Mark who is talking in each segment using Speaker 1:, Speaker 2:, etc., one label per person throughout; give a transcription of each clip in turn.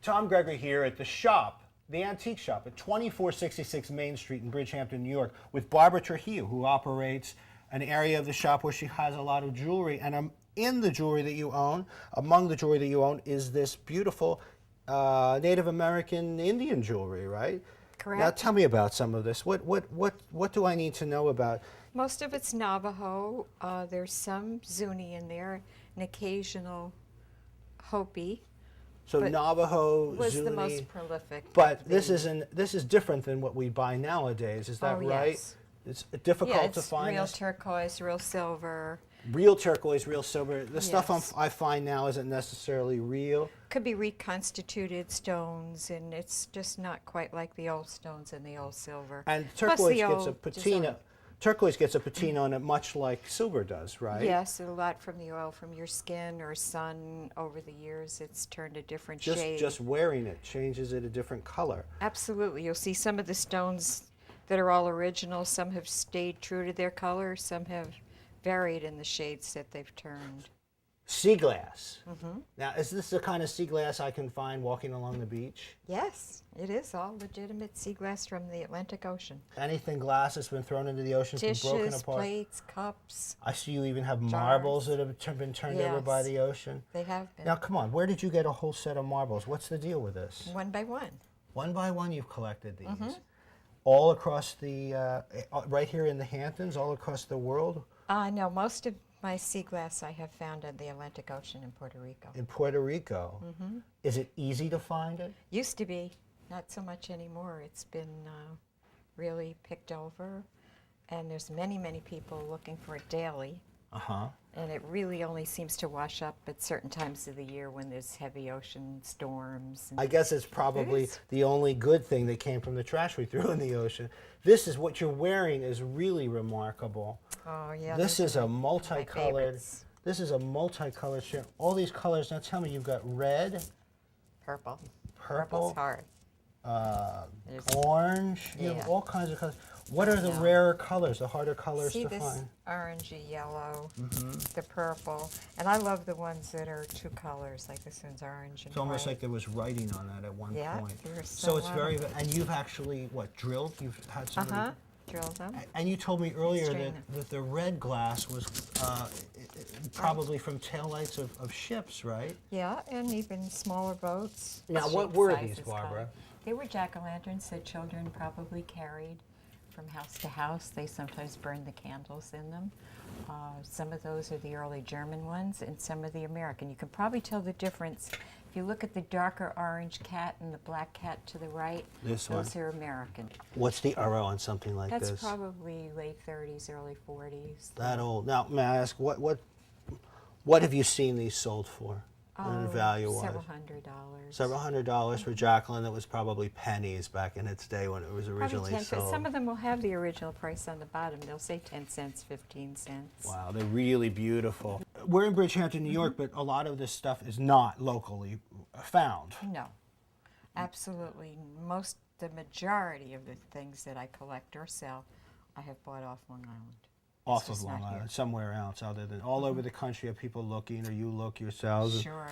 Speaker 1: Tom Gregory here at the shop, the antique shop at 2466 Main Street in Bridgehampton, New York, with Barbara Trujillo, who operates an area of the shop where she has a lot of jewelry. And in the jewelry that you own, among the jewelry that you own, is this beautiful Native American Indian jewelry, right?
Speaker 2: Correct.
Speaker 1: Now tell me about some of this. What do I need to know about?
Speaker 2: Most of it's Navajo. There's some Zuni in there, an occasional Hopi.
Speaker 1: So Navajo,
Speaker 2: was
Speaker 1: Zuni,
Speaker 2: the most prolific.
Speaker 1: but this is different than what we buy nowadays. Is that right?
Speaker 2: Yes.
Speaker 1: It's difficult to
Speaker 2: It's
Speaker 1: find.
Speaker 2: real turquoise, real silver.
Speaker 1: Real turquoise, real silver. The stuff
Speaker 2: Yes.
Speaker 1: I find now isn't necessarily real.
Speaker 2: Could be reconstituted stones, and it's just not quite like the old stones and the old silver.
Speaker 1: And
Speaker 2: Plus
Speaker 1: turquoise
Speaker 2: the
Speaker 1: gets a
Speaker 2: old
Speaker 1: patina.
Speaker 2: design.
Speaker 1: Turquoise gets a patina on it, much like silver does, right?
Speaker 2: Yes, a lot from the oil from your skin or sun over the years. It's turned a different shade.
Speaker 1: Just wearing it changes it a different color.
Speaker 2: Absolutely. You'll see some of the stones that are all original. Some have stayed true to their color. Some have varied in the shades that they've turned.
Speaker 1: Sea glass. Now, is this the kind of sea glass I can find walking along the beach?
Speaker 2: Yes, it is all legitimate sea glass from the Atlantic Ocean.
Speaker 1: Anything glass that's been thrown into the ocean, been broken
Speaker 2: Dishes,
Speaker 1: apart?
Speaker 2: plates, cups.
Speaker 1: I see you even have
Speaker 2: jars.
Speaker 1: marbles that have been turned over by
Speaker 2: Yes.
Speaker 1: the ocean.
Speaker 2: They have been.
Speaker 1: Now, come on, where did you get a whole set of marbles? What's the deal with this?
Speaker 2: One by one.
Speaker 1: One by one, you've collected these. All across the, right here in the Hamptons, all across the world?
Speaker 2: No, most of my sea glass I have found in the Atlantic Ocean in Puerto Rico.
Speaker 1: In Puerto Rico. Is it easy to find it?
Speaker 2: Used to be, not so much anymore. It's been really picked over, and there's many, many people looking for it daily. And it really only seems to wash up at certain times of the year when there's heavy ocean storms.
Speaker 1: I guess it's probably the only good thing that came from the trash we threw in the ocean. This is what you're wearing is really remarkable.
Speaker 2: Oh yeah.
Speaker 1: This
Speaker 2: those
Speaker 1: is
Speaker 2: are
Speaker 1: a
Speaker 2: my
Speaker 1: multicolored.
Speaker 2: favorites.
Speaker 1: This is a multicolored shirt. All these colors. Now tell me, you've got red,
Speaker 2: Purple.
Speaker 1: purple,
Speaker 2: Purple's hard. There's-
Speaker 1: orange. You have
Speaker 2: Yeah.
Speaker 1: all kinds of colors. What are the
Speaker 2: know.
Speaker 1: rarer colors, the harder colors
Speaker 2: See
Speaker 1: to
Speaker 2: this
Speaker 1: find?
Speaker 2: orangey yellow, the purple, and I love the ones that are two colors, like this one's orange and
Speaker 1: It's almost
Speaker 2: white.
Speaker 1: like there was writing on that at one
Speaker 2: Yeah,
Speaker 1: point.
Speaker 2: there's
Speaker 1: So it's
Speaker 2: some,
Speaker 1: very, and you've actually, what, drilled? You've had somebody?
Speaker 2: Drilled them.
Speaker 1: And you told me earlier
Speaker 2: Strain
Speaker 1: that the red glass was probably from taillights of ships, right?
Speaker 2: Yeah, and even smaller boats.
Speaker 1: Now, what
Speaker 2: Shape,
Speaker 1: were
Speaker 2: size
Speaker 1: these,
Speaker 2: is
Speaker 1: Barbara?
Speaker 2: color. They were jack-o'-lanterns that children probably carried from house to house. They sometimes burned the candles in them. Some of those are the early German ones, and some are the American. You can probably tell the difference if you look at the darker orange cat and the black cat to the right.
Speaker 1: This
Speaker 2: those
Speaker 1: one?
Speaker 2: are American.
Speaker 1: What's the era on something like
Speaker 2: That's
Speaker 1: this?
Speaker 2: probably late 30s, early 40s.
Speaker 1: That old. Now, may I ask, what have you seen these sold for, in value-wise?
Speaker 2: Several $100s.
Speaker 1: Several $100s for Jacqueline. That was probably pennies back in its day when it was
Speaker 2: Probably
Speaker 1: originally
Speaker 2: 10 cents.
Speaker 1: sold.
Speaker 2: Some of them will have the original price on the bottom. They'll say 10 cents, 15 cents.
Speaker 1: Wow, they're really beautiful. We're in Bridgehampton, New York, but a lot of this stuff is not locally found.
Speaker 2: No, absolutely. The majority of the things that I collect or sell, I have bought off Long Island.
Speaker 1: Off
Speaker 2: It's
Speaker 1: of
Speaker 2: just
Speaker 1: Long
Speaker 2: not here.
Speaker 1: Island, somewhere else other than all over the country. Are people looking, or you look yourselves?
Speaker 2: Sure.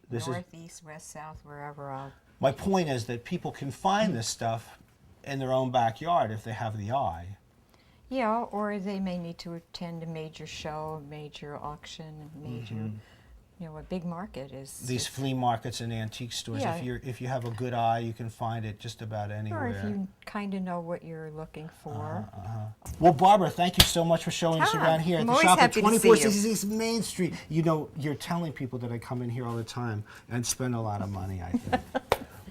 Speaker 1: This is-
Speaker 2: North, east, west, south, wherever I'll.
Speaker 1: My point is that people can find this stuff in their own backyard if they have the eye.
Speaker 2: Yeah, or they may need to attend a major show, a major auction, a major, a big market is.
Speaker 1: These flea markets and antique stores.
Speaker 2: Yeah.
Speaker 1: If you have a good eye, you can find it just about
Speaker 2: Or
Speaker 1: anywhere.
Speaker 2: if you kind of know what you're looking for.
Speaker 1: Well, Barbara, thank you so much for showing us around here at
Speaker 2: I'm
Speaker 1: the
Speaker 2: always
Speaker 1: shop at
Speaker 2: happy to see you.
Speaker 1: 2466 Main Street. You know, you're telling people that I come in here all the time and spend a lot of money, I think.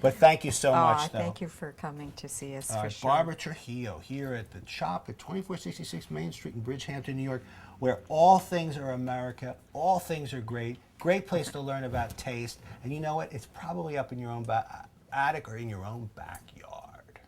Speaker 1: But thank you so much, though.
Speaker 2: Thank you for coming to see us, for sure.
Speaker 1: Barbara Trujillo here at the shop at 2466 Main Street in Bridgehampton, New York, where all things are America, all things are great, great place to learn about taste, and you know what? It's probably up in your own attic or in your own backyard.